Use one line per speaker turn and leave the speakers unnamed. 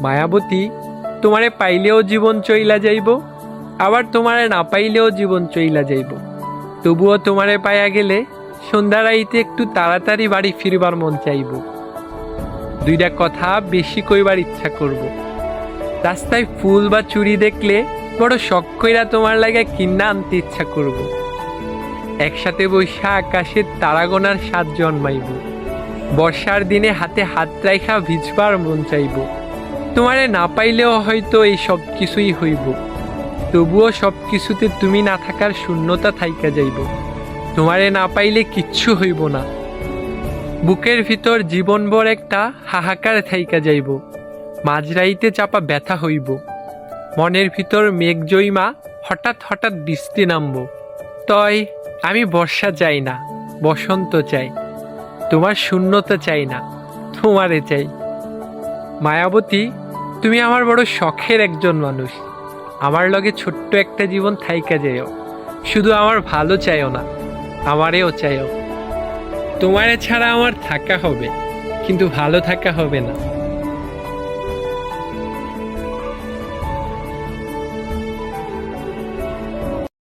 মায়াবতী, তোমারে পাইলেও জীবন চইলা যাইব, আবার তোমারে না পাইলেও জীবন চইলা যাইব। তবুও তোমারে পাইয়া গেলে সন্ধ্যা রাইতে একটু তাড়াতাড়ি বাড়ি ফিরবার মন চাইব। দুইটা কথা বেশি কইবার ইচ্ছা করব। রাস্তায় ফুল বা চুড়ি দেখলে বড় শখ কইরা তোমার লাগে কিনা আনতে ইচ্ছা করব। একসাথে বৈশা আকাশের তারা গোনার স্বাদ জন্মাইব। বর্ষার দিনে হাতে হাত রাইখা ভিজবার মন চাইব। তোমারে না পাইলেও হয়তো এই সব কিছুই হইব, তবুও সব কিছুতে তুমি না থাকার শূন্যতা থাইকা যাইব। তোমারে না পাইলে কিচ্ছু হইব না, বুকের ভিতর জীবনভর একটা হাহাকার থাইকা যাইব। মাঝরাইতে চাপা ব্যথা হইব, মনের ভিতর মেঘ জইমা হঠাৎ হঠাৎ বৃষ্টি নামব। তয় আমি বর্ষা চাই না, বসন্ত চাই। তোমার শূন্যতা চাই না, তোমারে চাই। মায়াবতী, তুমি আমার বড় শখের একজন মানুষ। আমার লগে ছোট্ট একটা জীবন থাইকা যাইও। শুধু আমার ভালো চাইও না, আমারেও চাইও। তোমারে ছাড়া আমার থাকা হবে, কিন্তু ভালো থাকা হবে না।